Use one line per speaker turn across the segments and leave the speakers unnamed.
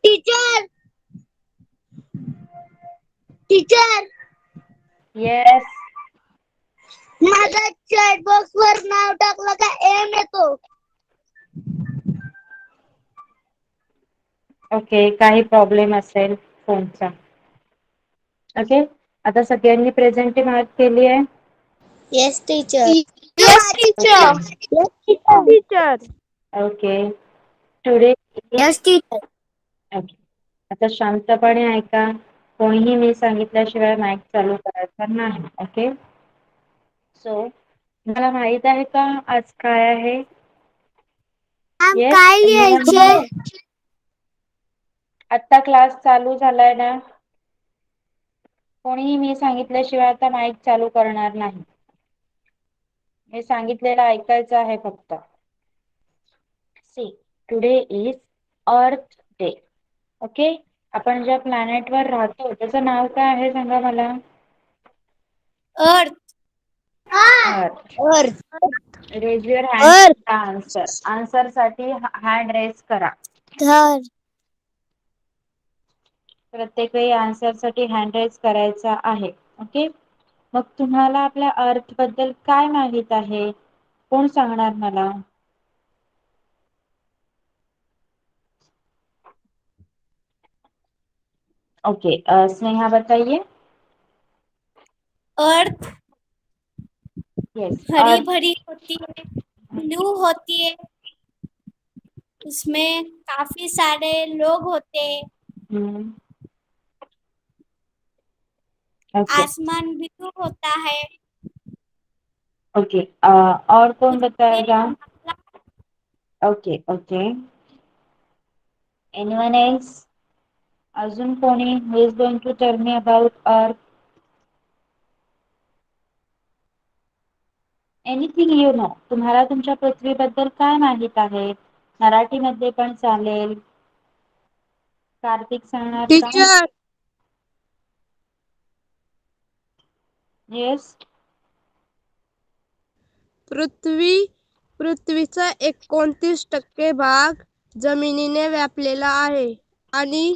Teacher teacher
yes.
माझा chatbox वर नाव टाकलं का एम येतो.
ओके, काही प्रॉब्लेम असेल फोनचा. ओके, आता सगळ्यांनी प्रेझेंटी मार्क केली आहे.
Yes teacher.
Yes, teacher. Yes, teacher.
Okay, today
yes teacher.
Okay. आता शांतपणे ऐका. कोणीही मी सांगितल्याशिवाय माईक चालू करायचा नाही. ओके, सो मला माहित आहे का आज काय आहे? येस,
काय लिहायचे?
आता क्लास चालू झालाय ना. कोणीही मी सांगितल्याशिवाय आता माईक चालू करणार नाही. मी सांगितलेलं ऐकायचं आहे फक्त. C, today is earth day. Okay, आपण ज्या प्लॅनेटवर राहतो त्याचं नाव काय आहे सांगा मला.
Earth.
Earth.
Earth.
Raise your hand.
Earth.
Answer. Answer साठी हँड रेज करा.
घर.
प्रत्येक वेळी आन्सर साठी हँड रेज करायचा आहे. ओके, मग तुम्हाला आपल्या अर्थ बद्दल काय माहित आहे? कोण सांगणार मला? ओके, स्नेहा बताइए.
अर्थ
यस,
हरी
अर्थ.
भरी होती है, ब्लू होती है, उसमें काफी सारे लोग होते हैं,
ओके
आसमान ब्लू होता है,
ओके, और कौन
उसमें
बताएगा?
हमारा
ओके ओके, एनीवन एल्स? अजून कोणी? Who is going to tell me about earth? Anything you know. तुम्हाला तुमच्या पृथ्वीबद्दल काय माहित आहे? मराठीमध्ये पण चालेल. कार्तिक सांगणार का?
Teacher.
येस.
पृथ्वीचा 29% भाग जमिनीने व्यापलेला आहे आणि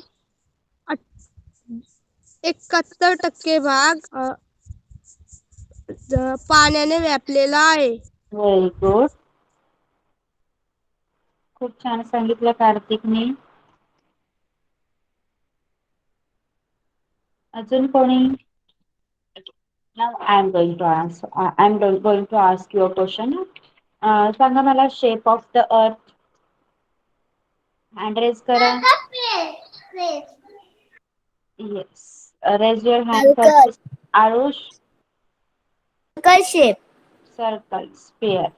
71% भाग पाण्याने व्यापलेला आहे.
Very good. खूप छान सांगितलं कार्तिकने. अजून कोणी? Now I am going to answer. I am going to ask you a question. सांगा मला shape of the earth. Hand raise करा. Yes, raise your hand
circle.
First. Aarush.
Circle shape.
Circle, sphere.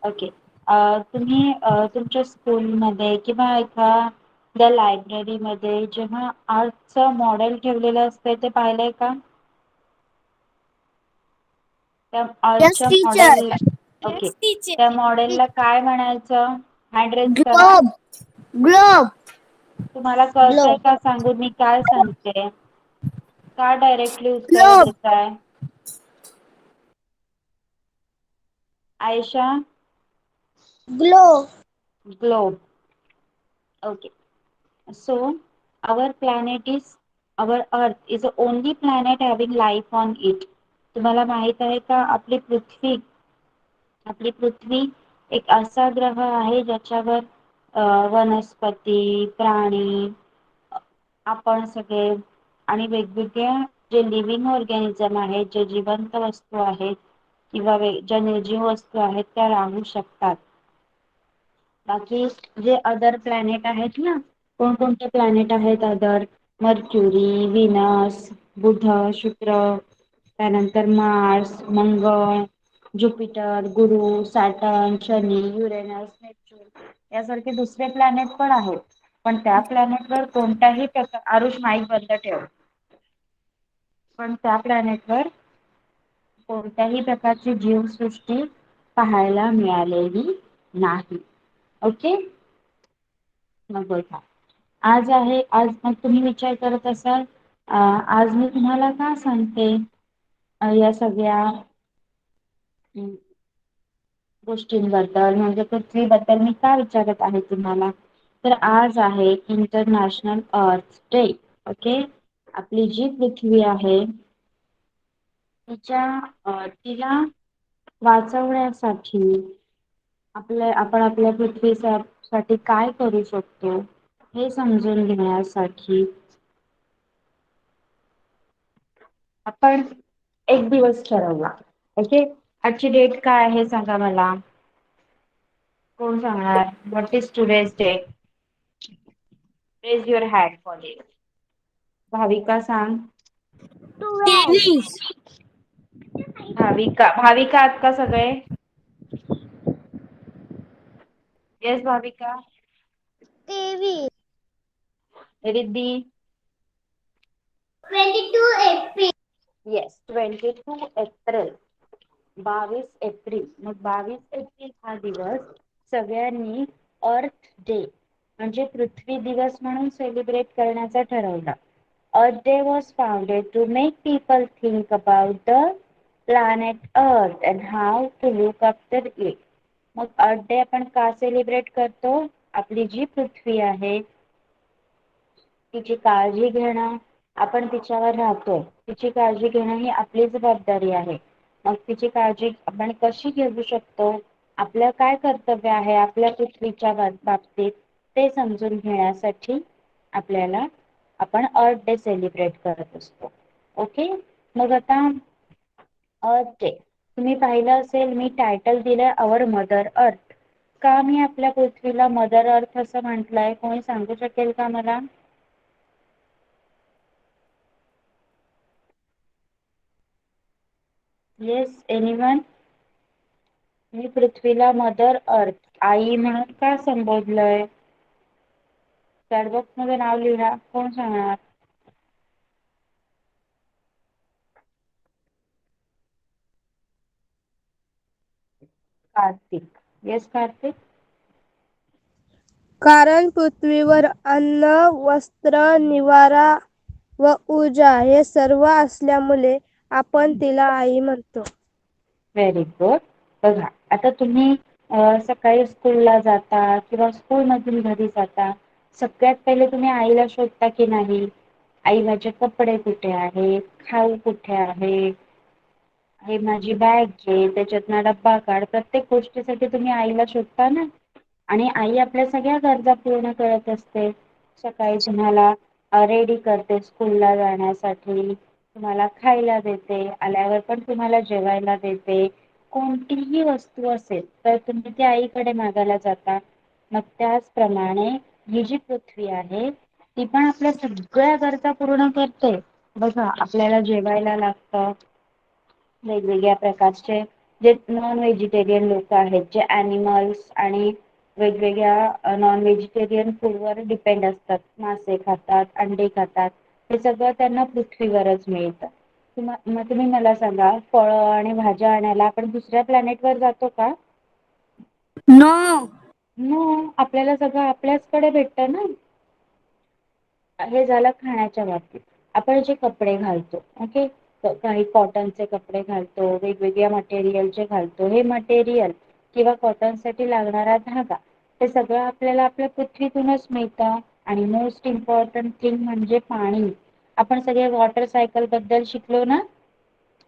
Okay, तुम्ही तुमच्या स्कूलमध्ये किंवा एखाद्या लायब्ररीमध्ये जेव्हा आर्टचं मॉडेल ठेवलेलं असते ते पाहिलंय का? त्या
यस
आर्टच्या
टीचर.
मॉडेलला. ओके,
यस
त्या
टीचर.
मॉडेलला काय म्हणायचं? हँड रेज करा.
ग्लोब. ग्लोब.
तुम्हाला कळतंय
ग्लोब.
का सांगू मी काय सांगते? का डायरेक्टली उत्तर
ग्लोब.
देताय? Ayesha.
Globe.
Globe. Okay. So our planet is our Earth is the only planet having life on it. तुम्हाला माहित आहे का आपली पृथ्वी एक असा ग्रह आहे ज्याच्यावर वनस्पती, प्राणी, आपण सगळे आणि वेगवेगळ्या जे लिव्हिंग ऑर्गॅनिझम आहेत, जे जिवंत वस्तू आहेत किंवा ज्या निर्जीव वस्तू आहेत त्या राहू शकतात. बाकी जे अदर प्लॅनेट आहेत ना, कोणकोणते प्लॅनेट आहेत अदर? मर्क्युरी, व्हीनस, बुध, शुक्र, त्यानंतर मार्स, मंगळ, ज्युपिटर, गुरु, सॅटर्न, शनी, युरेनस, नेपच्यून यासारखे दुसरे प्लॅनेट पण आहेत. पण त्या प्लॅनेटवर कोणत्याही प्रकार, आरुष माईक बंद ठेव. पण त्या प्लॅनेटवर कोणत्याही प्रकारची जीवसृष्टी पाहायला मिळालेली नाही. ओके, मग बघा, आज मग तुम्ही विचार करत असाल आज मी तुम्हाला का सांगते या सगळ्या गोष्टींबद्दल, म्हणजे पृथ्वीबद्दल मी का विचारत आहे तुम्हाला? तर आज आहे इंटरनॅशनल अर्थ डे. ओके, आपली जी पृथ्वी आहे तिला वाचवण्यासाठी आपण आपल्या पृथ्वीसाठी काय करू शकतो हे समजून घेण्यासाठी आपण एक दिवस ठरवला. ओके, आजची डेट काय आहे सांगा मला. कोण सांगणार? What is today's date? Raise your hand for it. Bhavika सांग. भाविका आहात का सगळे? Yes Bhavika.
23.
Riddhi.
22 April.
Yes, 22 April. 22 April. मग 22 एप्रिल हा दिवस सगळ्यांनी अर्थ डे म्हणजे पृथ्वी दिवस म्हणून सेलिब्रेट करण्याचा ठरवला. Earth Day was founded to make people think about the planet Earth and how to look after it. मग अर्थ डे आपण का सेलिब्रेट करतो? आपली जी पृथ्वी आहे तिची काळजी घेणं, आपण तिच्यावर राहतो, तिची काळजी घेणं ही आपली जबाबदारी आहे. मग तिची काळजी आपण कशी घेऊ शकतो, आपलं काय कर्तव्य आहे आपल्या पृथ्वीच्या बाबतीत ते समजून घेण्यासाठी आपण अर्थ डे सेलिब्रेट करत असतो. ओके, मग आता अर्थ डे तुम्ही पाहिलं असेल मी टायटल दिलंय अवर मदर अर्थ. का मी आपल्या पृथ्वीला मदर अर्थ असं म्हटलंय कोणी सांगू शकेल का मला? Yes, anyone? मी पृथ्वीला मदर अर्थ आई म्हणून का संबोधलंय? चॅटबॉक्स मध्ये नाव लिहा, कोण सांगणार? कार्तिक. येस कार्तिक.
कारण पृथ्वीवर अन्न, वस्त्र, निवारा व ऊर्जा हे सर्व असल्यामुळे आपण तिला आई म्हणतो.
Very good. बघा आता तुम्ही सकाळी स्कूलला जाता किंवा स्कूल मधून घरी जाता, सगळ्यात पहिले तुम्ही आईला शोधता की नाही? आई माझे कपडे कुठे आहे, खाऊ कुठे आहे, हे माझी बॅग घे, त्याच्यातनं डब्बा काढ. प्रत्येक गोष्टीसाठी तुम्ही आईला शोधता ना. आणि आई आपल्या सगळ्या गरजा पूर्ण करत असते. सकाळी तुम्हाला रेडी करते स्कूलला जाण्यासाठी, तुम्हाला खायला देते, आल्यावर पण तुम्हाला जेवायला देते. कोणतीही वस्तू असेल तर तुम्ही ती आईकडे मागायला जाता. मग त्याचप्रमाणे ही जी पृथ्वी आहे ती पण आपल्या सगळ्या गरजा पूर्ण करते. बघा आपल्याला जेवायला लागतं, वेगवेगळ्या प्रकारचे जे नॉन व्हेजिटेरियन लोक आहेत, जे अॅनिमल्स आणि वेगवेगळ्या नॉन व्हेजिटेरियन फूडवर डिपेंड असतात, मासे खातात, अंडे खातात, हे सगळं त्यांना पृथ्वीवरच मिळतं. मग तुम्ही मला सांगा, फळं आणि भाज्या आणायला आपण दुसऱ्या प्लॅनेट वर जातो का?
नो.
नो, आपल्याला सगळं आपल्याचकडे भेटतं ना. हे झालं खाण्याच्या बाबतीत. आपण जे कपडे घालतो, ओके, काही कॉटनचे कपडे घालतो, वेगवेगळ्या मटेरियलचे घालतो. हे मटेरियल किंवा कॉटनसाठी लागणारा धागा हे सगळं आपल्याला आपल्या पृथ्वीतूनच मिळतं. आणि मोस्ट इम्पॉर्टंट थिंग म्हणजे पाणी. आपण सगळे वॉटर सायकल बद्दल शिकलो ना.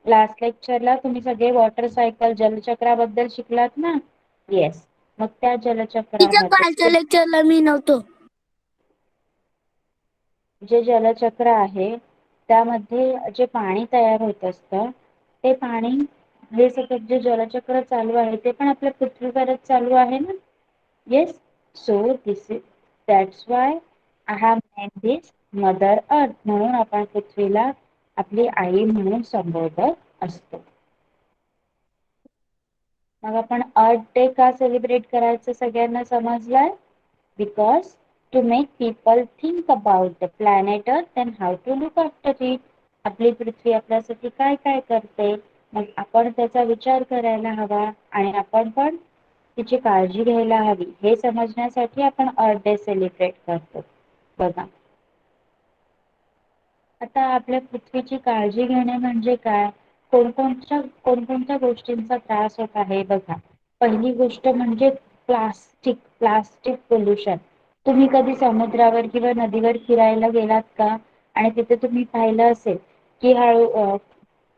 लास्ट लेक्चरला तुम्ही सगळे वॉटर सायकल जलचक्राबद्दल शिकलात ना. येस, मग त्या
तिच्या कालच्या
जलचक्रामध्ये
लेक्चरला मी नव्हतो.
जे जलचक्र आहे त्यामध्ये जे पाणी तयार होत असतं ते पाणी, हे सगळं जे जलचक्र चालू आहे ते पण आपल्या पृथ्वीवरच चालू आहे ना. Yes, so that's why I have named this mother earth. म्हणून आपण पृथ्वीला आपली आई म्हणून संबोधत असतो. मग आपण अर्थ डे का सेलिब्रेट करायचं सगळ्यांना समजलंय? Because to make people think about the planet earth and how to look after it. आपली पृथ्वी आपल्यासाठी काय काय करते, मग आपण त्याचा विचार करायला हवा आणि आपण पण तिची काळजी घ्यायला हवी, हे समजण्यासाठी आपण अर्थ डे सेलिब्रेट करतो. बघा आता आपल्या पृथ्वीची काळजी घेणे म्हणजे काय? कोणकोणत्या गोष्टींचा त्रास होत आहे बघा. पहिली गोष्ट म्हणजे प्लास्टिक पोल्युशन. तुम्ही कधी समुद्रावर किंवा नदीवर फिरायला गेलात का? आणि तिथे तुम्ही पाहिलं असेल की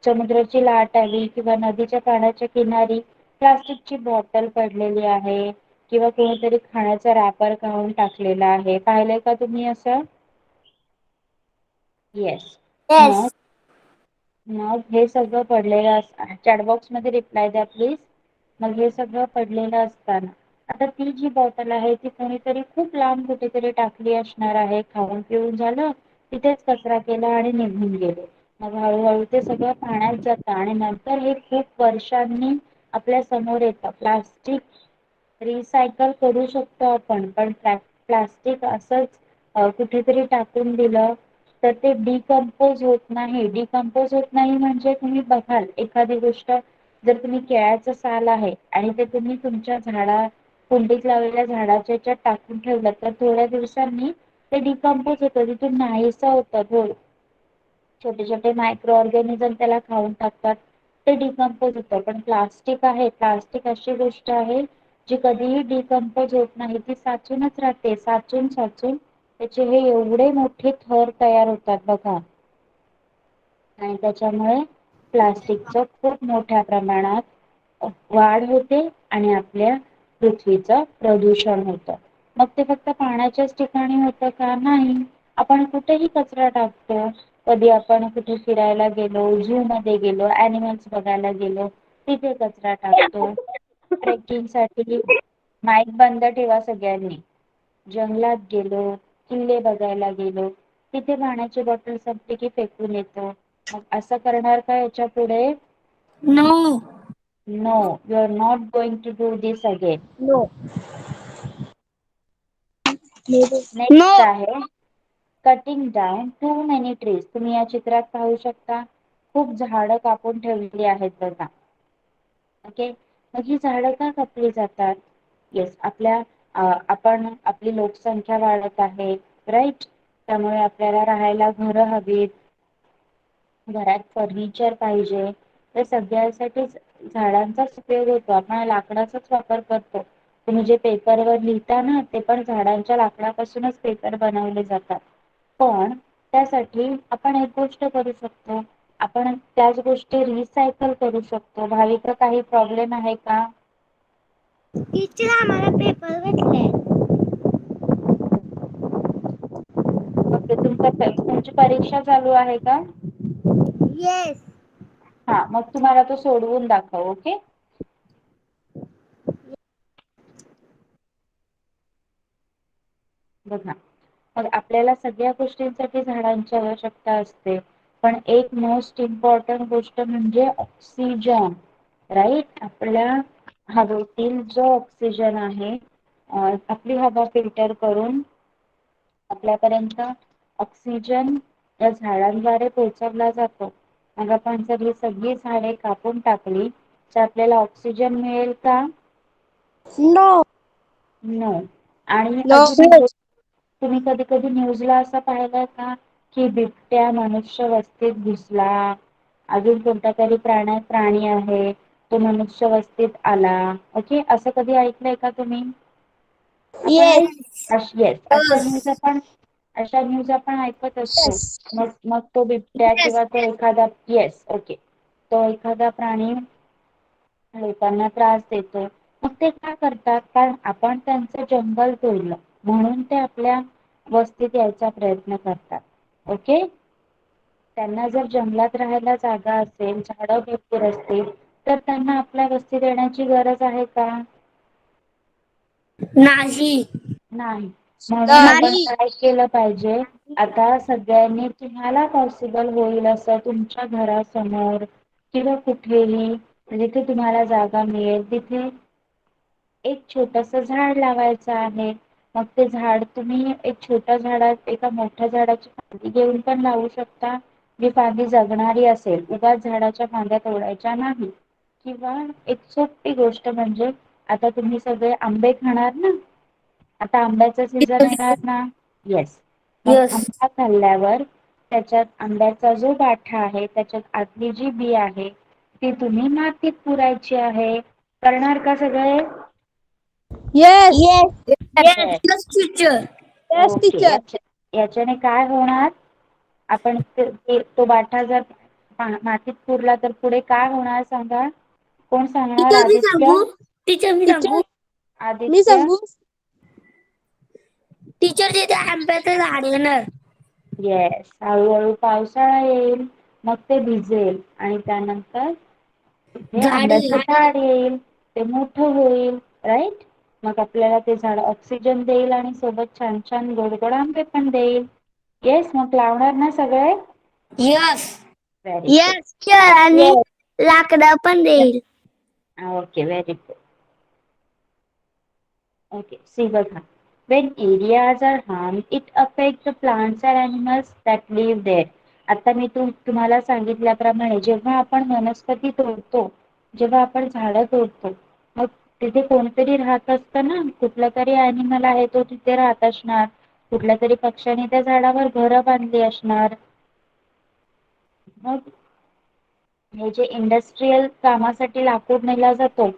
समुद्राची लाट आली किंवा नदीच्या पाण्याच्या किनारी प्लास्टिकची बॉटल पडलेली आहे किंवा कोणीतरी खाण्याचा रॅपर खाऊन टाकलेला आहे. पाहिलंय का तुम्ही असं? येस. मग
येस.
मग हे सगळं पडलेलं चॅटबॉक्स मध्ये रिप्लाय द्या प्लीज. मग हे सगळं पडलेलं असताना आता ती जी बॉटल आहे ती कोणीतरी खूप लांब कुठेतरी टाकली असणार आहे. खाऊन पिऊन झालं, तिथेच कचरा केला आणि निघून गेले. मग हळूहळू ते सगळं पाण्यात जातं आणि नंतर हे खूप वर्षांनी आपल्या समोर येतं. प्लास्टिक रिसायकल करू शकतो आपण, पण प्लास्टिक असंच कुठेतरी टाकून दिलं तर ते डिकम्पोज होत नाही. डिकम्पोज होत नाही म्हणजे तुम्ही बघाल एखादी गोष्ट, जर तुम्ही केळ्याचं साल आहे आणि ते तुम्ही तुमच्या कुंडीत लावलेल्या झाडाच्या याच्यात टाकून ठेवलं तर थोड्या दिवसांनी ते डिकम्पोज होतं, तिथून नाहीसं होतं. छोटे छोटे मायक्रो ऑर्गॅनिझम त्याला खाऊन टाकतात, ते डिकम्पोज होतं. पण प्लास्टिक अशी गोष्ट आहे जी कधीही डिकम्पोज होत नाही. ती साचूनच राहते, साचून साचून त्याचे हे एवढे मोठे थर तयार होतात बघा. आणि त्याच्यामुळे प्लास्टिकचं खूप मोठ्या प्रमाणात वाढ होते आणि आपल्या पृथ्वीचं प्रदूषण होतं. मग ते फक्त पाण्याच्याच ठिकाणी होतं का? नाही. आपण कुठेही कचरा टाकतो. कधी आपण कुठे फिरायला गेलो, झू मध्ये गेलो, अॅनिमल्स बघायला गेलो, तिथे कचरा टाकतो. ट्रेकिंग साठी माईक बंद ठेवा सगळ्यांनी. जंगलात गेलो, किल्ले बघायला गेलो, तिथे पाण्याची बॉटल संपली की फेकून येतो. मग असं करणार का याच्या पुढे?
No.
No, you are not going to do this again.
No.
Next आहे cutting down too many trees. तुम्ही या चित्रात पाहू शकता खूप झाडं कापून ठेवलेली आहेत बघा. ओके, मग ही झाडं का कापली जातात? येस, आपली लोकसंख्या वाढत आहे, राईट. त्यामुळे आपल्याला राहायला घरं हवीत, घरात फर्निचर पाहिजे, तर सगळ्यासाठीच झाडांचाच उपयोग होतो. आपण लाकडाचाच वापर करतो. तुम्ही जे पेपरवर लिहिता ना, ते पण झाडांच्या लाकडापासूनच पेपर बनवले जातात. पण त्यासाठी आपण एक गोष्ट करू शकतो, आपण त्याच गोष्टी रिसायकल करू शकतो. भाविका, काही प्रॉब्लेम आहे का?
टीचर आम्हाला पेपर भेटले.
ओके, तुमची परीक्षा चालू आहे का?
येस.
हा, मग तुम्हाला तो सोडवून दाखव. ओके. बघा, मग आपल्याला सगळ्या गोष्टींसाठी झाडांची आवश्यकता असते, पण एक मोस्ट इम्पॉर्टंट गोष्ट म्हणजे ऑक्सिजन, राईट. आपल्या हवेतील जो ऑक्सिजन आहे, आपली हवा फिल्टर करून आपल्यापर्यंत ऑक्सिजन या झाडांद्वारे पोहोचवला जातो. मग आपण जर ही सगळी झाडे कापून टाकली तर आपल्याला ऑक्सिजन मिळेल का?
नो.
नो. आणि
नो.
अजून एक गोष्ट, तुम्ही कधी कधी न्यूजला असं पाहिलंय का की बिबट्या मनुष्य वस्तीत घुसला, अजून कोणता तरी प्राणी आहे तो मनुष्य वस्तीत आला. ओके, असं कधी ऐकलंय का तुम्ही? आपण
येस.
येस, अशा न्यूज आपण ऐकत असतो. मग तो बिबट्या किंवा तो एखादा, येस, ओके, तो एखादा प्राणी लोकांना त्रास देतो. मग ते का करतात? कारण आपण त्यांचं जंगल तोडलं, म्हणून ते आपल्या वस्तीत यायचा प्रयत्न करतात. ओके, त्यांना जर जंगलात राहायला जागा असेल, झाडं भरपूर असतील, तर त्यांना आपल्या वस्तीत येण्याची गरज आहे का?
नाही.
नाही. म्हणून आपण
नाही.
काय केलं पाहिजे, आता सगळ्यांनी तुम्हाला पॉसिबल होईल असं तुमच्या घरासमोर किंवा कुठेही जिथे तुम्हाला जागा मिळेल तिथे एक छोटस झाड लावायचं आहे. मग ते झाड तुम्ही एका मोठ्या झाडाची फांदी घेऊन पण लावू शकता, जी फांदी जगणारी असेल. उगाच झाडाच्या फांद्या तोडायच्या नाही. किंवा एक सोपी गोष्ट म्हणजे, आता तुम्ही सगळे आंबे खाणार ना, आता आंब्याचा सीझन येणार ना. येस, मग
यस.
आंबा खाल्ल्यावर त्याच्यात आंब्याचा जो गाठा आहे, त्याच्यात आतली जी बी आहे ती तुम्ही मातीत पुरायची आहे. करणार का सगळे?
Yes.
Yes.
Teacher.
Yes
okay.
Teacher.
याच्याने काय होणार? आपण तो बाठा जर मातीत पुरला तर पुढे काय होणार सांगा? कोण सांगणार?
टीचर मी
आदित्य?
सांगू. टीचर मी
टीचर
सांगू.
मी
आदित्य?
सांगू.
टीचर तिथे आंब्याचं झाड येणार.
येस. हळूहळू पावसाळा येईल, मग ते भिजेल आणि त्यानंतर तिथे
झाड
आंब्याचं झाड येईल, ते मोठं होईल, राईट? मग आपल्याला ते झाड ऑक्सिजन देईल आणि सोबत छान छान गोड गोड आंबे पण देईल. येस, मग लावणार ना सगळे?
यस.
Very good.
यस आणि लाकडं पण देईल.
Okay, very good. Okay, see बघा. When areas are harmed, it affects the plants and animals that live there. आता मी तुम्हाला सांगितल्याप्रमाणे जेव्हा आपण वनस्पती तोडतो, जेव्हा आपण झाडं तोडतो, मग तिथे कोणतरी राहत असतं ना, कुठला तरी ॲनिमल आहे तो तिथे राहत असणार, कुठल्या तरी पक्ष्याने त्या झाडावर घरं बांधली असणार. मग हे जे इंडस्ट्रीयल कामासाठी लाकूड नेला जातो,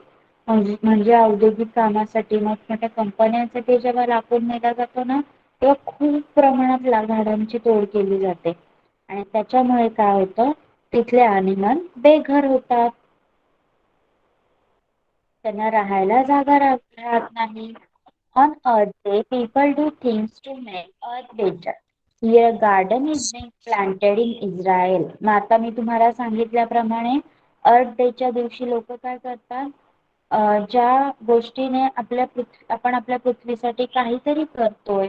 म्हणजे औद्योगिक कामासाठी, मोठमोठ्या कंपन्यांसाठी जेव्हा लाकूड नेला जातो ना, तेव्हा खूप प्रमाणात झाडांची तोड केली जाते. आणि त्याच्यामुळे काय होतं? तिथले ॲनिमल बेघर होतात. त्यांना राहायला जागा राहत नाही. On Earth Day, people do things to make Earth better. Here, a garden is being planted in Israel. मग आता मी तुम्हाला सांगितल्याप्रमाणे अर्थ डेच्या दिवशी लोक काय करतात? ज्या गोष्टीने आपण आपल्या पृथ्वीसाठी काहीतरी करतोय,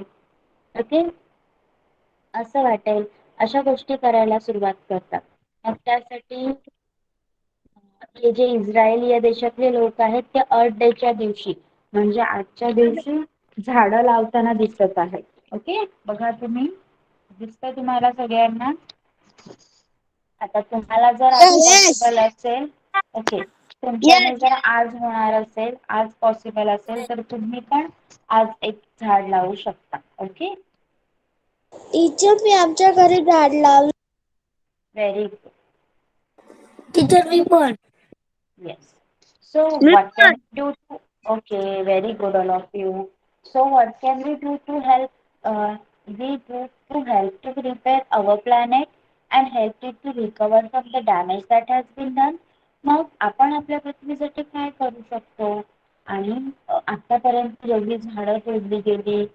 ओके, असं वाटेल अशा गोष्टी करायला सुरुवात करतात. मग त्यासाठी हे जे इस्रायल या देशातले लोक आहेत ते अर्थ डेच्या दिवशी म्हणजे आजच्या दिवशी झाडं लावताना दिसत आहेत. ओके, बघा तुम्ही, दिसतंय तुम्हाला सगळ्यांना? आता तुम्हाला जर आज पॉसिबल असेल, ओके, तुमच्याने जर आज होणार असेल, आज पॉसिबल असेल, तर तुम्ही पण आज एक झाड लावू शकता. ओके,
टीचर मी आमच्या घरी झाड लावलं.
Very good.
टीचर मी पण.
Yes. So what can we do to, okay, very good all of you. So what can we do to help to repair our planet and help it to recover from the damage that has been done? मग आपण आपल्या पृथ्वीसाठी काय करू शकतो? आणि आतापर्यंत जेवढी झाडं तोडली गेली,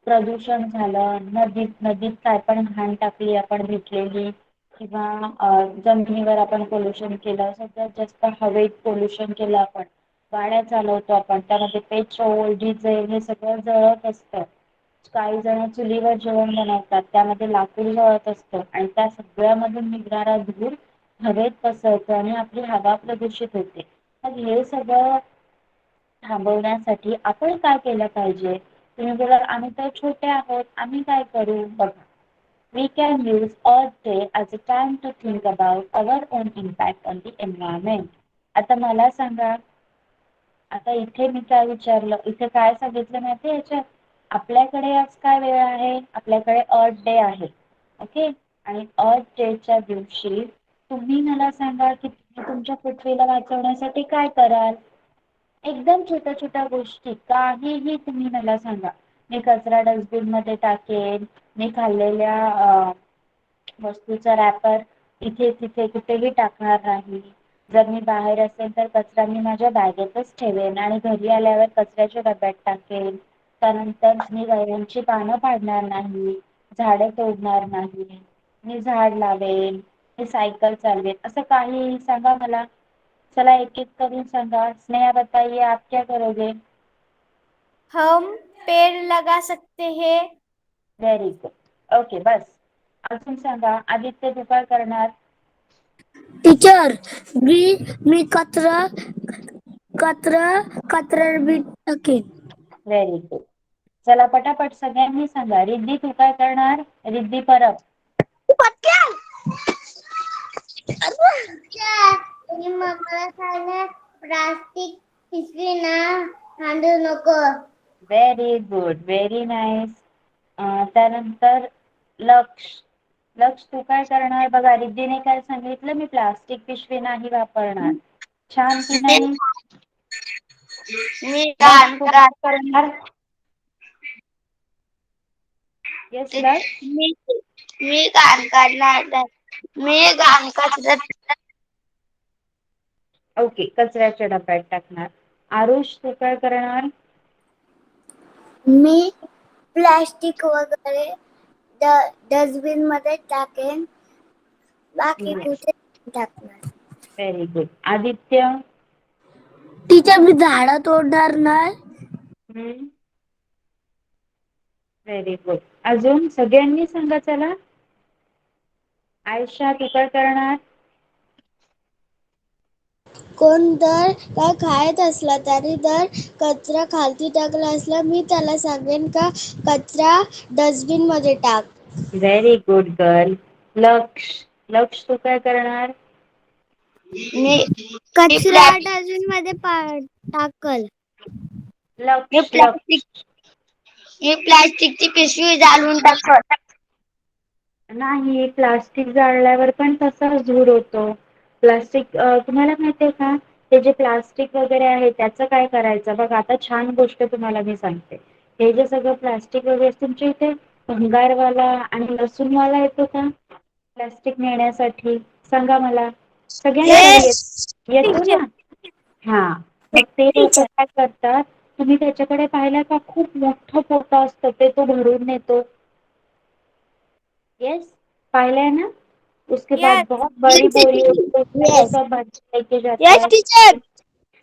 प्रदूषण झालं, नदीत काय पण घाण टाकली आपण भेटलेली, किंवा जमिनीवर आपण पोल्युशन केलं, सगळ्यात जास्त हवेत पोल्युशन केलं आपण, गाड्या चालवतो आपण, त्यामध्ये पेट्रोल, डिझेल हे सगळं जळत असतं. काही जण चुलीवर जेवण बनवतात, त्यामध्ये लाकूड जळत असतं आणि त्या सगळ्यामधून निघणारा धूर हवेत पसरतो आणि आपली हवा प्रदूषित होते. मग हे सगळं थांबवण्यासाठी आपण काय केलं पाहिजे? तुम्ही बोलाल आम्ही तर छोटे आहोत, आम्ही काय करू? बघा, we can use Earth Day as a time to think about our own impact on the environment. आता मला सांगा, आता इथे मी काय विचारलं, इथे काय सांगितलं माहिती याच्यात? आपल्याकडे आज काय वेळ आहे? आपल्याकडे अर्थ डे आहे, ओके, आणि अर्थ डेच्या दिवशी तुम्ही मला सांगा की तुम्ही तुमच्या पृथ्वीला वाचवण्यासाठी काय कराल? एकदम छोट्या छोट्या गोष्टी, काहीही तुम्ही मला सांगा. मी कचरा डस्टबिन मध्ये टाकेन, मी खाल्लेल्या वस्तूचा रॅपर इथे तिथे कुठेही टाकणार नाही. जर मी बाहेर असेल तर कचरा मी माझ्या बॅगेतच ठेवेन आणि घरी आल्यावर कचऱ्याच्या डब्यात टाकेन. त्यानंतर मी वयांची पानं पाडणार नाही, झाडं तोडणार नाही, मी झाड लावेन, मी सायकल चालवेन, असं काही सांगा मला. चला एक एक करून सांगा. स्नेहा बताइए, आप क्या करोगे?
हम पेड़ लगा सकते हैं.
Very good. ओके, बस. अजून सांगा. आदित्य, तू काय करणार?
टीचर मी कचरा बी टाकेन.
Very good. चला पटापट सगळ्यांनी सांगा. रिद्धी, तू काय करणार? रिद्धी परब.
मला सांगा, प्लास्टिक पिशवी ना हांडू नको.
Very good, very nice. त्यानंतर लक्ष तू काय करणार? बघा, रिद्धीने काय सांगितलं, मी प्लास्टिक पिशवी नाही वापरणार. छान की नाही?
मी
लक्ष
घाण
तू
का
काय करणार? येस लक्ष.
मी मी घाण काढणार नाही. मी घाण कचऱ्यात
ओके, कचऱ्याच्या डब्यात टाकणार. आरुष तू काय करणार?
मी प्लास्टिक वगैरे डस्टबिन मध्ये टाकेन. बाकी कुठे टाकणार.
Very good. आदित्य?
टीचर मी झाडं तोडणार नाही.
Very good. अजून सगळ्यांनी सांगा चला. आयशा तू काय करणार?
कोण जर काय खायत असला तरी जर कचरा खालती टाकला असला मी त्याला सांगेन का कचरा डस्टबिन मध्ये टाक.
Very good girl. लक्ष तू काय करणार?
मी कचरा डस्टबिन मध्ये टाकल.
लक्ष.
मी प्लास्टिकची पिशवी जाळून टाकल.
नाही, प्लास्टिक जाळल्यावर पण तसाच धूर होतो. प्लास्टिक तुम्हाला माहितीये का? ते जे प्लास्टिक वगैरे आहे त्याचं काय करायचं बघ, आता छान गोष्ट तुम्हाला मी सांगते. हे जे सगळं प्लास्टिक वगैरे तुमच्या इथे भंगारवाला आणि लसूणवाला येतो का प्लास्टिक नेण्यासाठी? सांगा मला. सगळ्यांकडे
येस
येतो
टीचर.
ना. हा, मग ते लोक काय करतात, तुम्ही त्याच्याकडे पाहिलं का खूप मोठं पोतं असतं ते तो भरून नेतो. यस, पाहिलंय ना. उसके बाद
यस.
बहुत बड़ी बोरी होती है उसमें वो
येस
सब भर के लेके जाता
येस
है.
टीचर.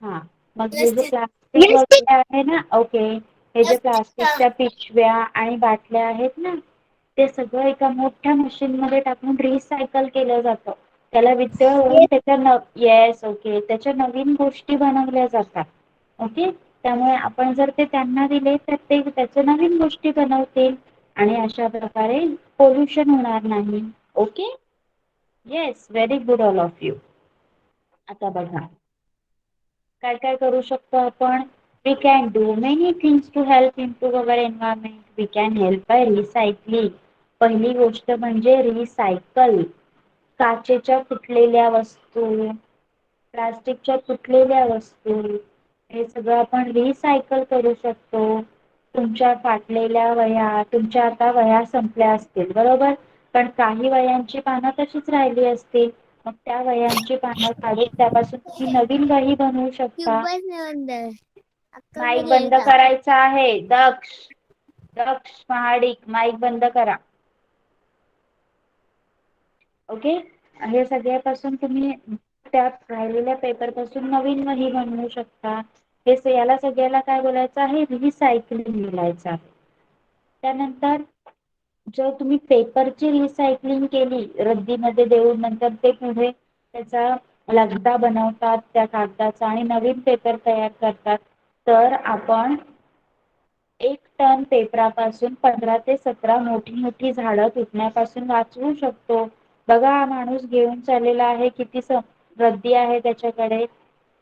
हा, मग हे जे प्लास्टिक वगैरे आहे ना, ओके, हे जे प्लास्टिकच्या पिशव्या आणि बाटल्या आहेत ना, ते सगळं एका मोठ्या मशीन मध्ये टाकून रिसायकल केलं जातं. त्याला वितळवून त्याच्या नवीन गोष्टी बनवल्या जातात. ओके, त्यामुळे आपण जर ते त्यांना दिले तर ते त्याच्या नवीन गोष्टी बनवतील. आणि अशा प्रकारे पोल्युशन होणार नाही. Okay. Yes, very good all of you. आता बघा काय काय करू शकतो आपण. We can do many things to help improve our environment. We can help by recycling. पहिली गोष्ट म्हणजे रिसायकल. काचेच्या तुटलेल्या वस्तू, प्लास्टिकच्या तुटलेल्या वस्तू, हे सगळं आपण रिसायकल करू शकतो. तुमच्या फाटलेल्या वह्या, तुमच्या आता वह्या संपल्या असतील बरोबर, पण काही वह्यांची पानं तशीच राहिली असतील. मग त्या वह्यांची पानं काढून त्यापासून तुम्ही नवीन वही बनवू शकता. माईक बंद करायचा आहे. दक्ष महाडिक, माईक बंद करा. ओके, हे सगळ्यापासून तुम्ही त्यात राहिलेल्या पेपर पासून नवीन वही बनवू शकता. याला सगळ्याला काय बोलायचं आहे, रिसायकलिंग बोलायचं आहे. त्यानंतर जर तुम्ही पेपरची रिसायकलिंग केली रद्दीमध्ये देऊन, नंतर ते पुढे त्याचा लगदा बनवतात त्या कागदाचा आणि नवीन पेपर तयार करतात, तर आपण 1 टन पेपरापासून 15 ते 17 मोठी मोठी झाडं तुटण्यापासून वाचवू शकतो. बघा, हा माणूस घेऊन चाललेला आहे, किती रद्दी आहे त्याच्याकडे.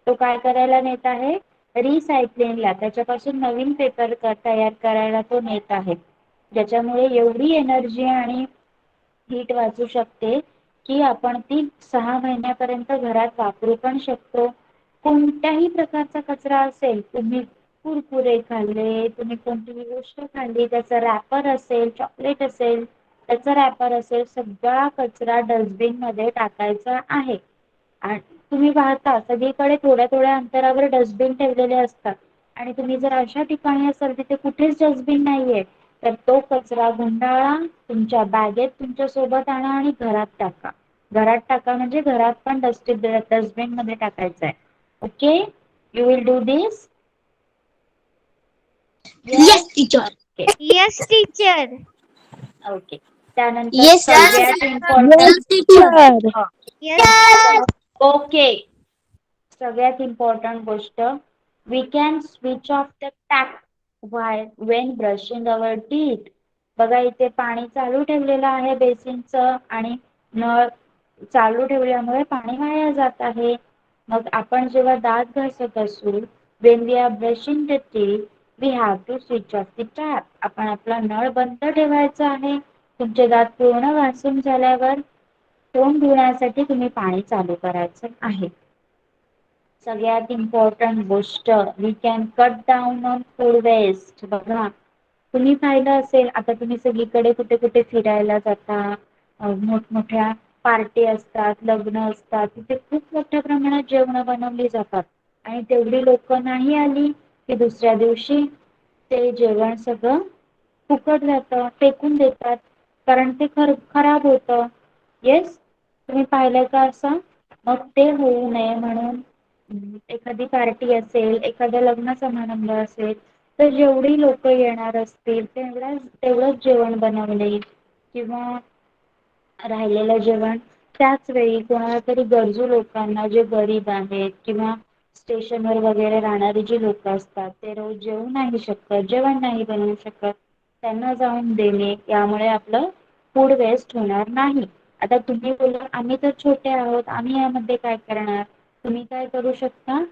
तो काय करायला नेत आहे, रिसायकलिंगला, त्याच्यापासून नवीन पेपर तयार करायला तो नेत आहे. ज्याच्यामुळे एवढी एनर्जी आणि हीट वाचू शकते की आपण ती 6 महिन्यापर्यंत घरात वापरू पण शकतो. कोणत्याही प्रकारचा कचरा असेल, तुम्ही कुरकुरे खाल्ले, तुम्ही कोणतीही गोष्ट खाल्ली, त्याचा रॅपर असेल, चॉकलेट असेल, त्याचा रॅपर असेल, सगळा कचरा डस्टबिन मध्ये टाकायचा आहे. आणि तुम्ही पाहता सगळीकडे थोड्या थोड्या अंतरावर डस्टबिन ठेवलेले असतात. आणि तुम्ही जर अशा ठिकाणी असाल तिथे कुठेच डस्टबिन नाहीये, तर तो कचरा गुंडाळा, तुमच्या बॅगेत तुमच्या सोबत आणा आणि घरात टाका. घरात टाका म्हणजे घरात पण डस्टबिन मध्ये टाकायचं आहे. Okay, you will do this.
Yes teacher.
Yes teacher.
Okay, त्यानंतर
येस
सगळ्यात
yes
important.
Teacher.
Yes.
Okay, सगळ्यात इम्पॉर्टंट गोष्ट, we can switch off the tap when brushing our teeth. बघा, इथे पाणी चालू ठेवलेलं आहे बेसिनचं आणि नळ चालू ठेवल्यामुळे पाणी वाया जात आहे. मग आपण जेव्हा दात घासत असू, when we are brushing the teeth, we have to switch off the tap. आपण आपला नळ बंद ठेवायचा आहे. तुमचे दात पूर्ण घासून झाल्यावर तोंड धुण्यासाठी तुम्ही पाणी चालू करायचं आहे. सगळ्यात इम्पॉर्टंट गोष्ट, we can cut down on food waste. बघा, तुम्ही पाहिलं असेल, आता तुम्ही सगळीकडे कुठे कुठे फिरायला जाता, मोठमोठ्या पार्टी असतात, लग्न असतात, तिथे खूप मोठ्या प्रमाणात जेवण बनवली जातात आणि तेवढी लोक नाही आली की दुसऱ्या दिवशी ते जेवण सगळं फुकट जातं, फेकून देतात, कारण ते खराब होतं. येस, तुम्ही पाहिलंय का असं? मग ते होऊ नये म्हणून एखादी पार्टी असेल, एखादा लग्न समारंभ असेल, तर जेवढी लोक येणार असतील तेवढंच जेवण बनवणे किंवा राहिलेलं जेवण त्याच वेळी कोणाला तरी गरजू लोकांना, जे गरीब आहेत किंवा स्टेशनवर वगैरे राहणारी जी लोक असतात, ते रोज जेवू नाही शकत, जेवण नाही बनवू शकत, त्यांना जाऊन देणे, यामुळे आपलं फूड वेस्ट होणार नाही. आता तुम्ही बोला, आम्ही तर छोटे आहोत, आम्ही यामध्ये काय करणार? तुम्ही काय करू शकता,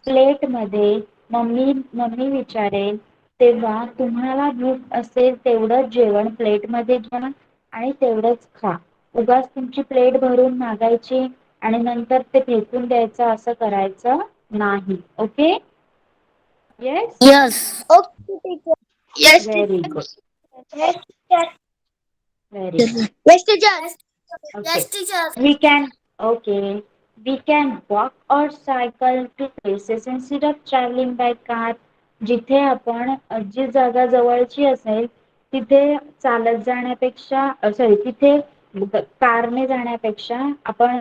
प्लेट मध्ये मम्मी विचारेल तेव्हा तुम्हाला भूक असेल तेवढंच जेवण प्लेट मध्ये घ्या आणि तेवढंच खा. उगाच तुमची प्लेट भरून मागायची आणि नंतर ते फेकून द्यायचं, असं करायचं नाही. Okay? Yes.
Yes.
Okay teacher. Yes
very
teacher.
Good.
Yes teacher.
Very good.
Yes teacher.
Okay.
Yes teacher.
We can, okay. We can walk or cycle to places instead of traveling by car. जिथे आपण जी जागा जवळची असेल तिथे चालत जाण्यापेक्षा, sorry, तिथे कारने जाण्यापेक्षा आपण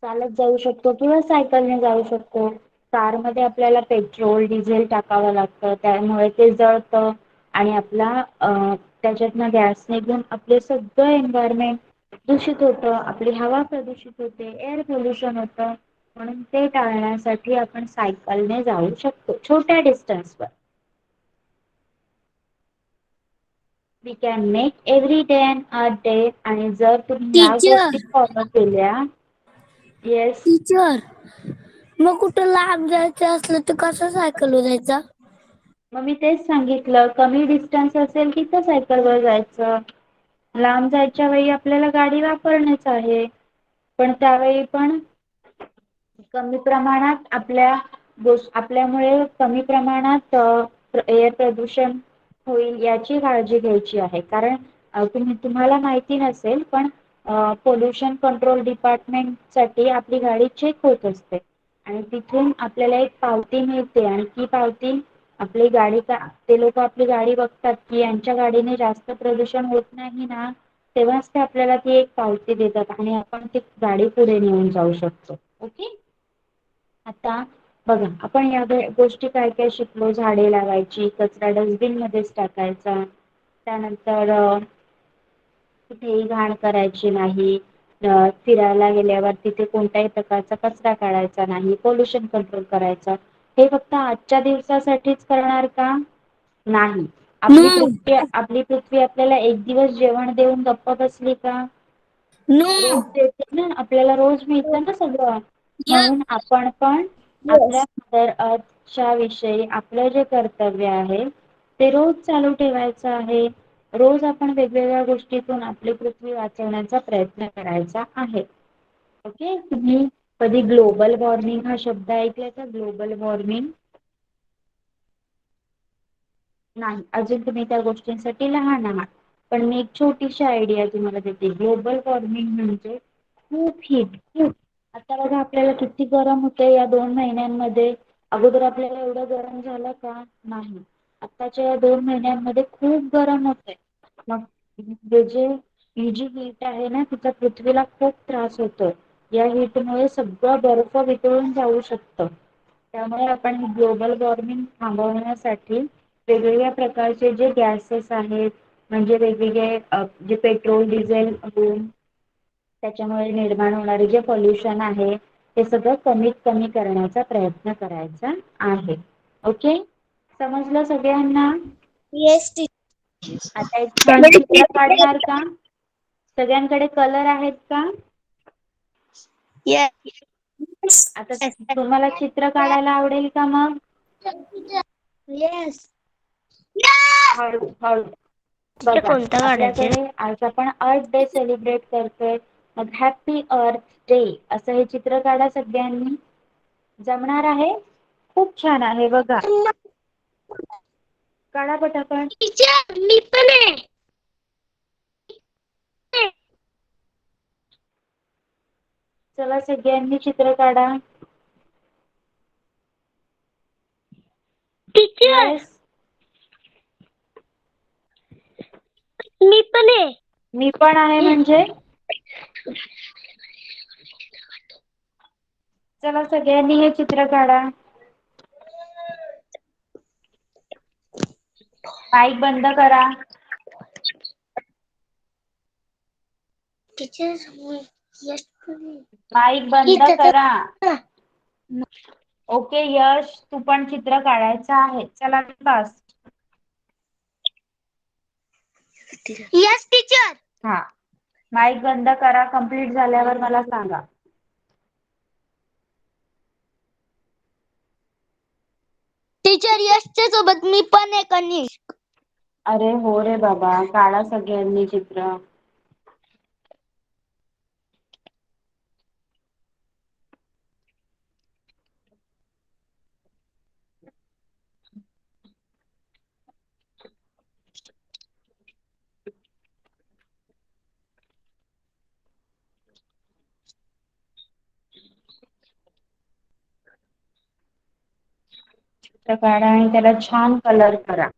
चालत जाऊ शकतो किंवा सायकलने जाऊ शकतो. कारमध्ये आपल्याला पेट्रोल डिझेल टाकावं लागतं, त्यामुळे ते जळतं आणि त्याच्यातनं गॅस निघून आपले सगळं एन्व्हायरमेंट दूषित होतं, आपली हवा प्रदूषित होते, एअर पोल्युशन होतं. म्हणून ते टाळण्यासाठी आपण सायकलने जाऊ शकतो छोट्या डिस्टन्सवर. We can make every day and a day. आणि जर तुम्ही ह्या
टीचर
गोष्टी फॉलो केल्या. येस.
टीचर, मग कुठं लांब जायचं असलं तर कसं सायकलवर जायचं?
मग मी तेच सांगितलं, कमी डिस्टन्स असेल तिथं सायकलवर जायचं. लांब जायच्या वेळी आपल्याला गाडी वापरणेच आहे, पण त्यावेळी पण कमी प्रमाणात आपल्यामुळे कमी प्रमाणात एअर प्रदूषण होईल याची काळजी घ्यायची आहे. कारण तुम्हाला माहिती नसेल, पण पोल्युशन कंट्रोल डिपार्टमेंट साठी आपली गाडी चेक होत असते आणि तिथून आपल्याला एक पावती मिळते आणि ती पावती आपली गाडी ते लोक आपली गाडी बघतात की यांच्या गाडीने जास्त प्रदूषण होत नाही ना, तेव्हाच ते आपल्याला ती एक पावती देतात आणि आपण ती गाडी पुढे नेऊन जाऊ शकतो. ओके. आता बघा, आपण या गोष्टी काय काय शिकलो. झाडे लावायची, कचरा डस्टबिन मध्येच टाकायचा, त्यानंतर कुठेही घाण करायची नाही, फिरायला गेल्यावर तिथे कोणत्याही प्रकारचा कचरा काढायचा नाही, पोल्युशन कंट्रोल करायचं. हे फक्त आजच्या दिवसासाठीच करणार का? नाही.
नो.
आपली पृथ्वी आपल्याला एक दिवस जेवण देऊन गप्प बसली का?
नो.
रोज देते ना, आपल्याला रोज मिळतं ना सगळं.
यस.
म्हणून आपण पण आपल्या
येस.
मदर अर्थच्या विषयी आपलं जे कर्तव्य आहे ते रोज चालू ठेवायचं आहे. रोज आपण वेगवेगळ्या गोष्टीतून आपली पृथ्वी वाचवण्याचा प्रयत्न करायचा आहे. ओके. तुम्ही कधी ग्लोबल वॉर्मिंग हा शब्द ऐकलाय का? ग्लोबल वॉर्मिंग नाही, अजून तुम्ही त्या गोष्टींसाठी लहान आहात. पण मी एक छोटीशी आयडिया तुम्हाला देते. ग्लोबल वॉर्मिंग म्हणजे खूप आता बघा, आपल्याला किती गरम होतंय या 2 महिन्यांमध्ये. अगोदर आपल्याला एवढं गरम झालं का? नाही. आताच्या या 2 महिन्यांमध्ये खूप गरम होतंय. मग ही जी हीट आहे ना, तिचा पृथ्वीला खूप त्रास होतोय. या हीटमुळे सगळं बर्फ वितळून जाऊ शकतं. त्यामुळे आपण ग्लोबल वॉर्मिंग थांबवण्यासाठी वेगवेगळ्या प्रकारचे जे गॅसेस आहेत, म्हणजे वेगवेगळे जे पेट्रोल डिझेल त्याच्यामुळे निर्माण होणारे जे पोल्युशन आहे ते सगळं कमीत कमी करण्याचा प्रयत्न करायचा आहे. ओके. समजलं सगळ्यांना?
Yes teacher.
आता एक छान चित्र काढणार का? सगळ्यांकडे कलर आहेत का?
येस.
आता तुम्हाला चित्र काढायला आवडेल का मग?
येस.
हळू हळू. बघा,
कोणतं काढायचं?
आपल्याकडे आज आपण अर्थ डे सेलिब्रेट करतोय. मग हॅपी अर्थ डे असं हे चित्र काढा सगळ्यांनी. जमणार आहे? खूप छान आहे बघा. काढा पटापट.
टीचर मी पण आहे.
चला सगळ्यांनी चित्र काढा.
टीचर
येस,
मी पण आहे.
मी पण आहे म्हणजे. चला सगळ्यांनी हे चित्र काढा. माईक बंद करा.
टीचर
माईक बंद करा. ओके यश, तू पण चित्र काढायचं आहे. चला बस.
Yes teacher.
हा, माईक बंद करा. कंप्लीट झाल्यावर मला सांगा.
टीचर यशच्या सोबत मी पण आहे कनिष्क.
अरे हो रे बाबा, काढा सगळ्यांनी चित्र. चित्र काढा आणि त्याला छान कलर करा.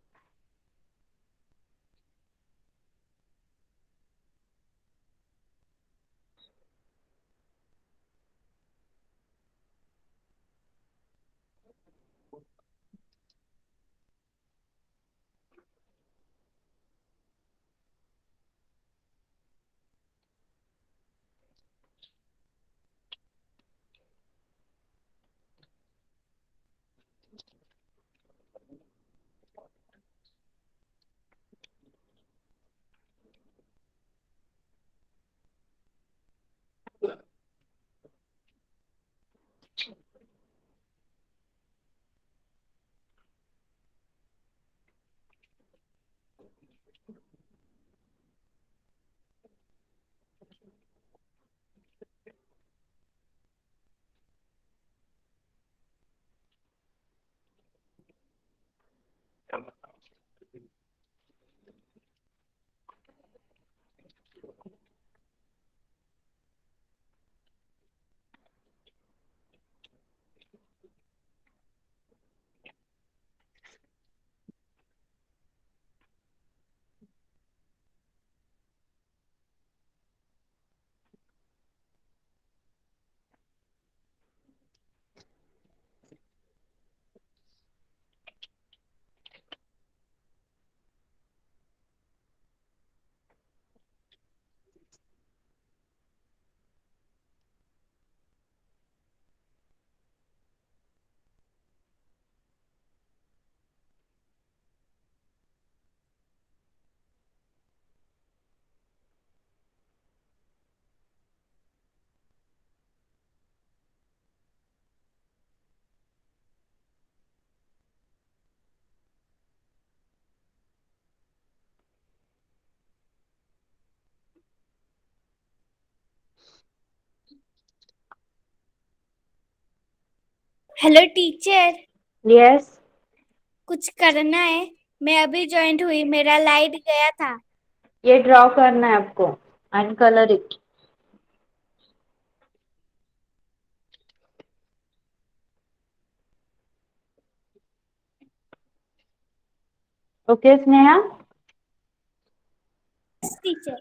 हेलो टीचर,
यस,
कुछ करना है? मैं अभी ज्वाइंट हुई, मेरा लाइट गया था.
ये ड्रॉ करना है आपको end colour it. Okay Sneha.
Yes teacher.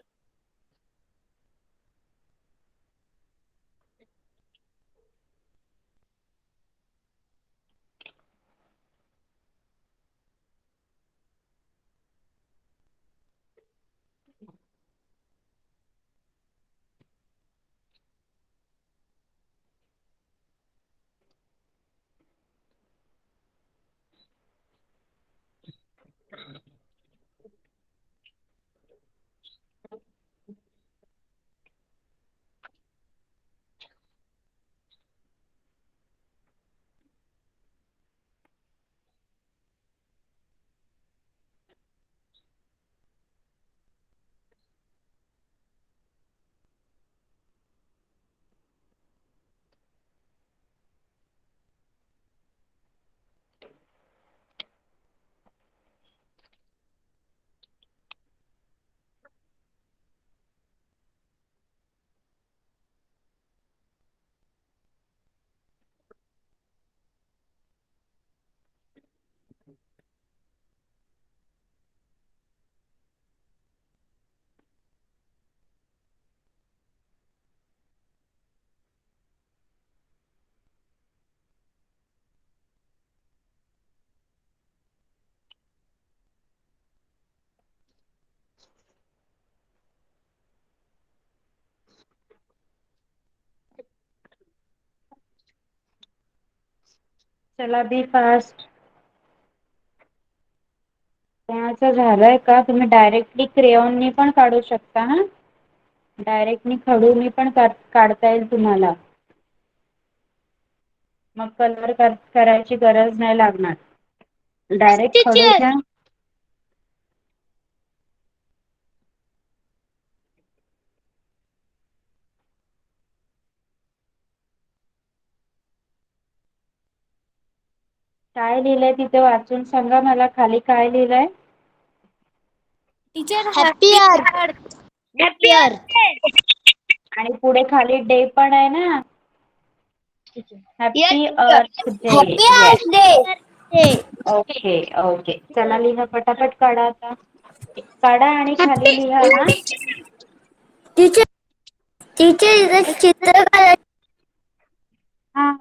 चला बी फास्ट. त्याचं झालंय का? तुम्ही डायरेक्टली क्रेयॉननी पण काढू शकता ना. डायरेक्टली खडूनी पण काढता येईल तुम्हाला. मग कलर करायची गरज नाही लागणार. डायरेक्ट खडू
टीचर
घ्या. काय लिहिलंय तिथे वाचून सांगा मला. खाली काय लिहिलंय?
टीचर
हॅपी अर्थ. हॅपी अर्थ.
आणि पुढे खाली डे पण आहे ना.
Yes
happy
teacher.
अर्थ डे.
Happy
yes.
अर्थ डे.
Okay okay. चला लिहा पटापट काढा आता. काढा आणि खाली लिहा हा.
टीचर टीचर इथं चित्र काढायचं.
हा.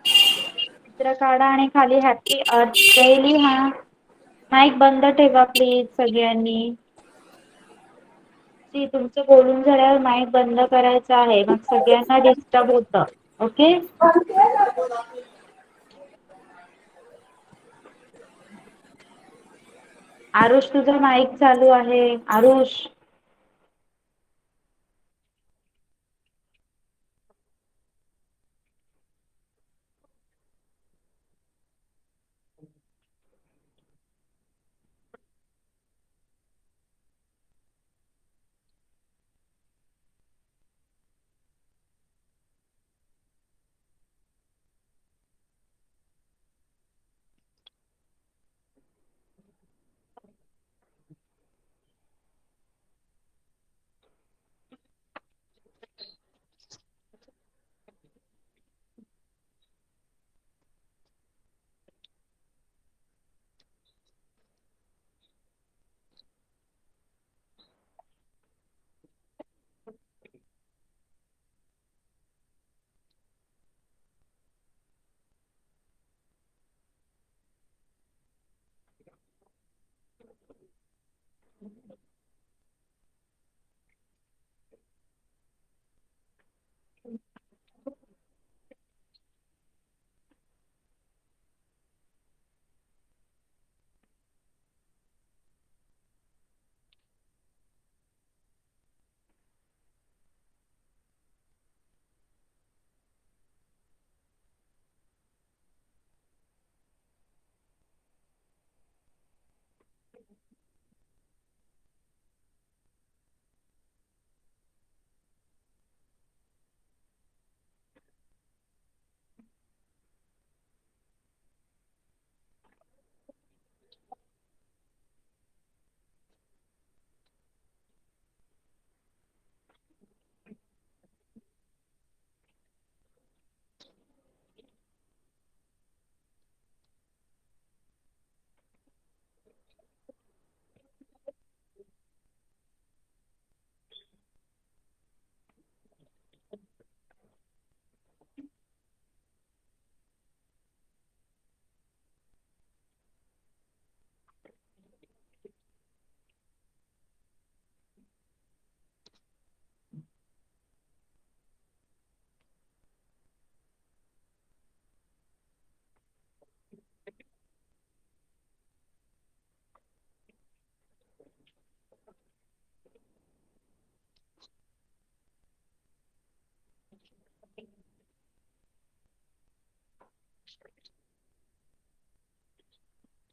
चित्र काढा आणि खाली हॅपी अर्थ डे लिहा. माईक बंद ठेवा प्लीज सगळ्यांनी. तुमचं बोलून झाल्यावर माईक बंद करायचं आहे. मग सगळ्यांना डिस्टर्ब होतं. ओके. आरुष तुझा माईक चालू आहे. आरुष.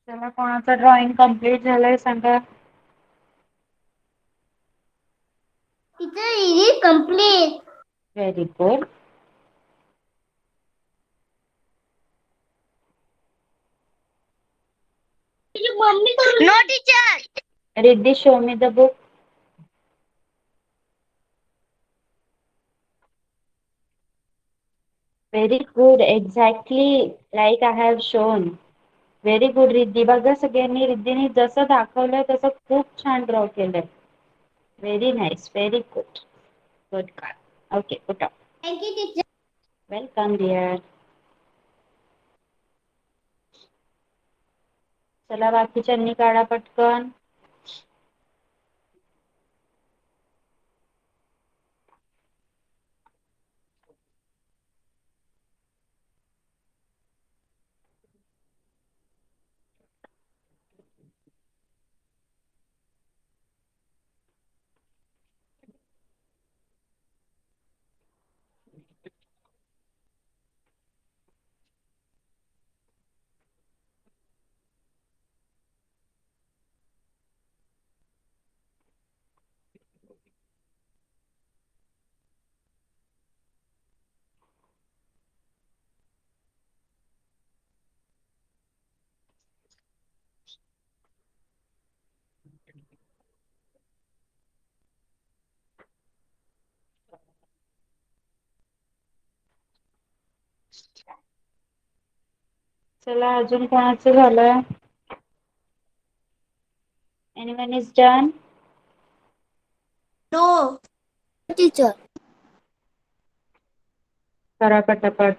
चला कोणाचं ड्रॉइंग कम्प्लीट झालंय सांगा.
Teacher it is complete.
Very good.
Mummy no teacher.
Riddhi show me the book. Very good. Exactly like I have shown. Very good Riddhi. बघा सगळ्यांनी रिद्धीने जसं दाखवलंय तसं खूप छान ड्रॉ केलंय. Very nice. Very good. Good का. ओके उठा.
Thank you teacher.
Welcome dear. चला बाकीच्यांनी काढा पटकन. चला अजून कोणाचं झालंय? Anyone is done?
No teacher.
करा पटापट.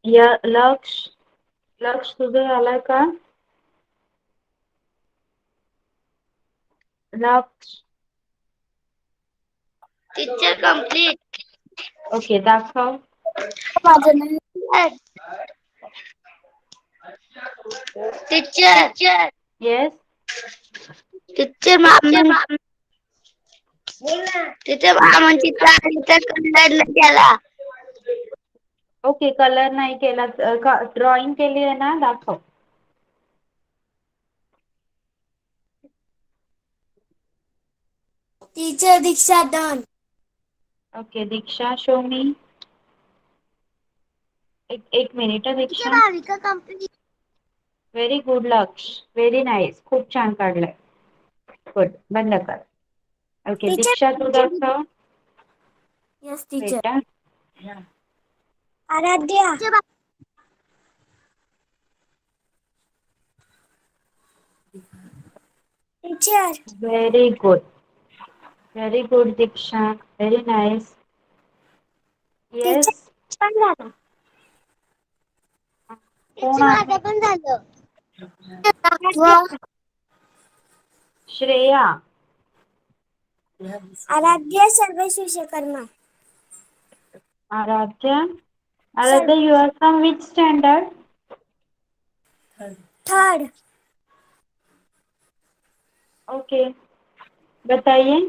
या लक्ष तुझं झालंय का? लक्ष.
Teacher complete.
ओके दाखव.
माझं नाही. टीचर.
येस.
टीचर मामा. तिथे मामाची चाळीचा कलर केला.
ओके कलर नाही केला. ड्रॉइंग केली आहे ना, दाखव.
टीचर दीक्षा डन.
ओके दीक्षा शो मी. एक मिनिट दीक्षा.
भाविका कंप्लीट.
व्हेरी गुड लक्ष. Very nice. खूप छान काढलंय. गुड. बंद कर. ओके दीक्षा तू दाखव.
Yes teacher.
बेटा
Aaradhya. Teacher.
Very good. Very good Diksha. Very nice.
Teacher
yes.
पण झालं.
कोण
माझं
आहे?
पण झालं.
Shreya.
Aaradhya Sarvesh Vishwakarma.
Aaradhya. Aaradhya you are from which standard?
Third.
Okay बताइए.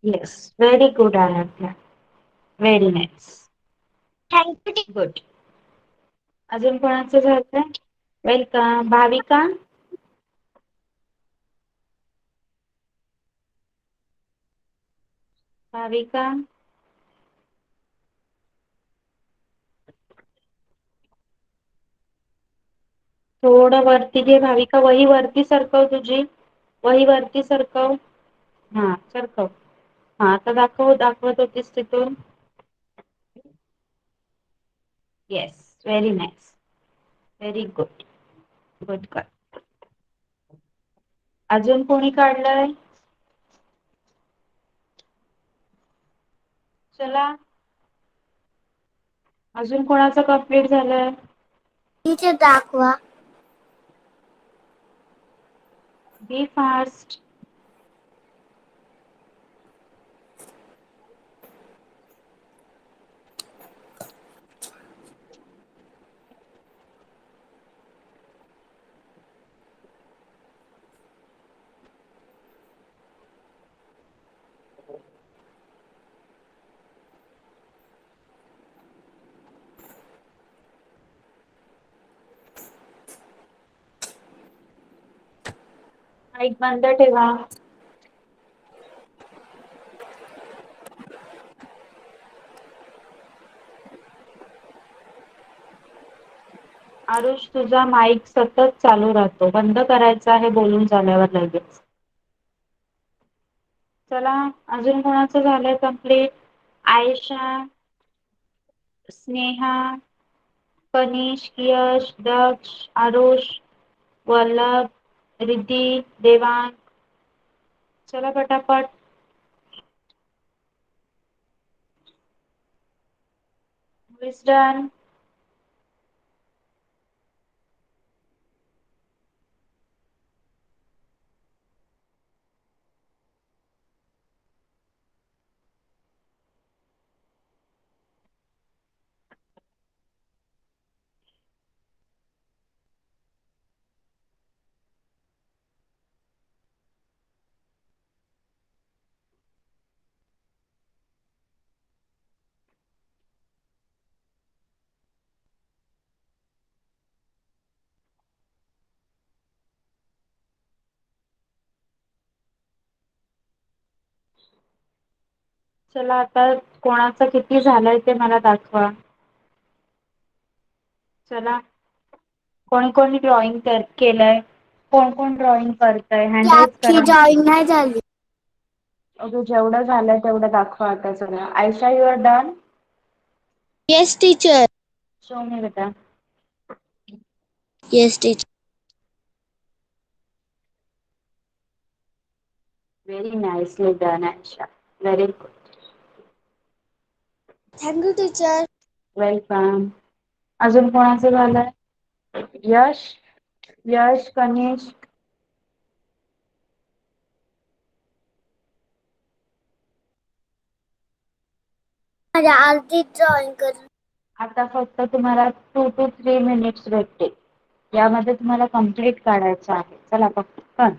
Yes very good Aaradhya. Very nice.
Thank you.
Good. अजून कोणाचं झालंय? वेलकम. भाविका. भाविका. थोडं वरती घे भाविका. वही वरती सरकव तुझी. वही वरती सरकव. हा सरकव. हा आता दाखवत होतीस तिथून. Yes very nice. Very good. Good कर. अजून कोणी काढलंय? चला अजून कोणाचं कंप्लीट झालंय?
टीचर दाखवा.
बी फास्ट. माईक बंद ठेवा. आरुष, तुझा माईक सतत चालू राहतो, बंद करायचा आहे बोलून झाल्यावर लगेच. चला, अजून कोणाचं झालंय कंप्लीट? आयशा, स्नेहा, कनिष्क, यश, दक्ष, आरुष, वल्लभ, रिद्धी, देवांग. चला पटापट. Who is done? चला आता कोणाचं किती झालंय ते मला दाखवा. चला, कोणी कोणी ड्रॉइंग केलंय, कोण कोण ड्रॉइंग करतय, हँड रेज
आखी
करा.
ड्रॉइंग नाही झाली.
ओके, जेवढं झालंय तेवढं दाखवा आता सगळं. Ayesha, you are done?
Yes teacher.
Show me बेटा.
Yes teacher.
Very nicely done Ayesha, very good.
Thank you teacher.
Welcome. अजून कोणाचं झालंय? यश, यश, कनिष्क.
माझ्या अर्धी ड्रॉइंग कर.
आता फक्त तुम्हाला 2 to 3 मिनिट्स भेटतील. यामध्ये तुम्हाला कंप्लीट काढायचं आहे. चला पटकन.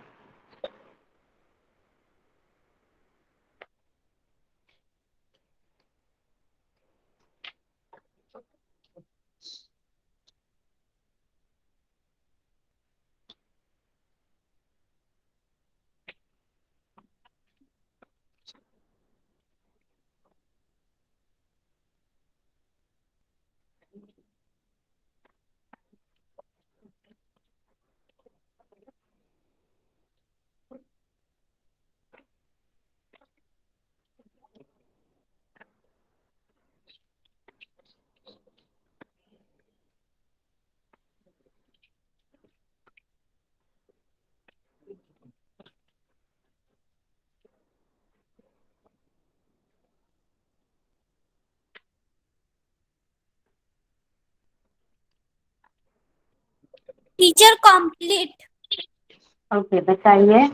Teacher complete.
ओके, बताइए.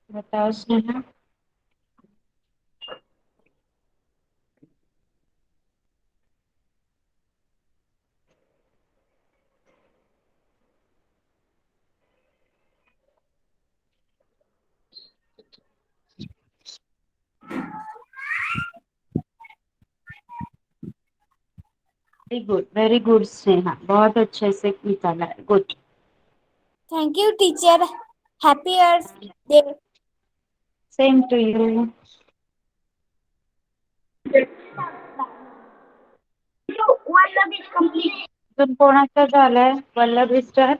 बताओ स्नेहा. वेरी गुड स्नेहा, बहुत अच्छे से निकाला है, good.
Thank you teacher. Happy earth day.
Same to you. अजून कोणाचं झालंय? वल्लभ मिस्टर.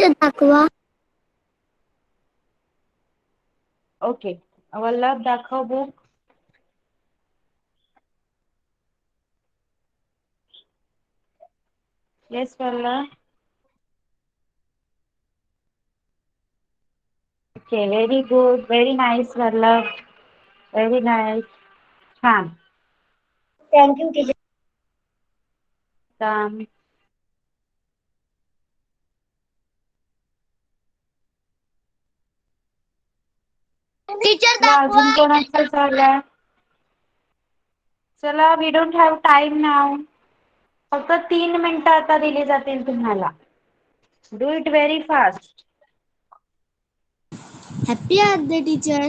दाखवा.
ओके, वल्लभ दाखव book. Yes Vallabh. Okay, very good, very nice Vallabh, very nice. छान.
Thank you teacher.
काम.
टीचर
चला अजून कोणाचं झालंय? चला, we don't have time now. फक्त 3 मिनिटं आता दिली जातील तुम्हाला. Do it very fast.
Happy earth day teacher.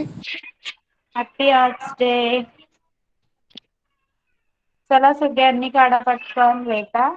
Happy earth day. चला सगळ्यांनी काढा पटकन वेटा.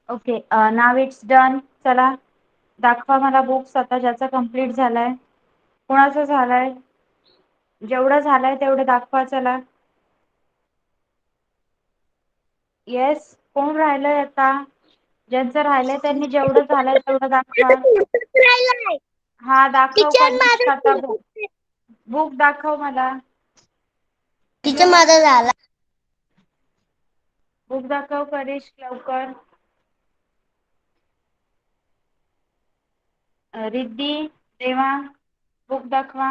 Okay now it's done. चला दाखवा मला बुक्स आता ज्याचा कंप्लीट झालाय. कोणाचा झालाय? जेवढं झालंय तेवढं दाखवा चला. येस, कोण राहिलंय आता? ज्यांचं राहिलंय त्यांनी जेवढं झालंय तेवढं दाखवा. हा दाखव
टीचर
कनिष्क आता बुक दाखव मला.
टीचर माझा झाला.
बुक दाखव कनिष्क लवकर. रिद्धी, देवा बुक दाखवा.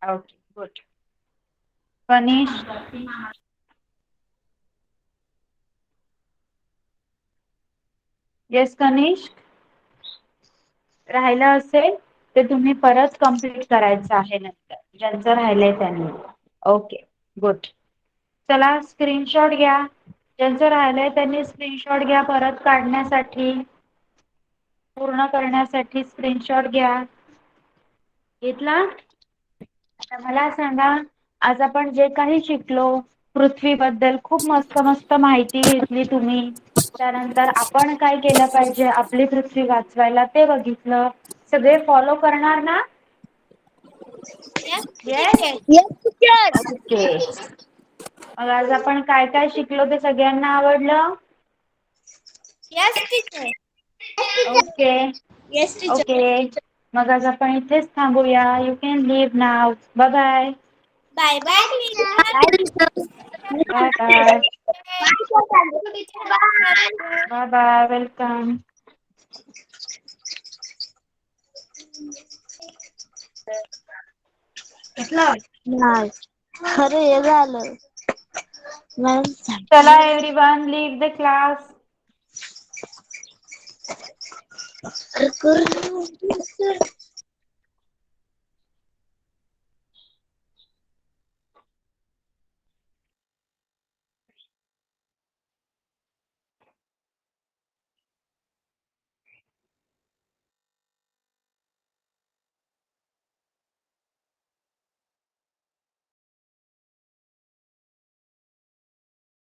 Okay good. Kanishk yes Kanishk, राहिलं असेल ते तुम्ही परत कंप्लीट करायचं आहे नंतर ज्यांचं राहिलंय त्यांनी. Okay good. चला स्क्रीनशॉट घ्या. ज्यांचं राहिलंय त्यांनी स्क्रीनशॉट घ्या परत काढण्यासाठी. पूर्ण करण्यासाठी स्क्रीनशॉट घ्या. घेतला? आता मला सांगा, आज आपण जे काही शिकलो पृथ्वीबद्दल खूप मस्त मस्त माहिती घेतली तुम्ही. त्यानंतर आपण काय केलं पाहिजे आपली पृथ्वी वाचवायला ते बघितलं. सगळे फॉलो करणार ना?
Yes,
yes.
teacher.
Yes teacher.
Okay. मग आज आपण काय काय शिकलो ते सगळ्यांना आवडलं?
Yes, teacher.
Okay
yes teacher.
Okay. मग आज आपण इथेच थांबूया. You can leave now. Bye bye.
Bye bye, teacher.
Bye teacher.
Bye bye.
Bye.
Bye bye. Welcome.
नाही. अरे हे झालं.
चला एव्हरीवन लीव द क्लास.
अरे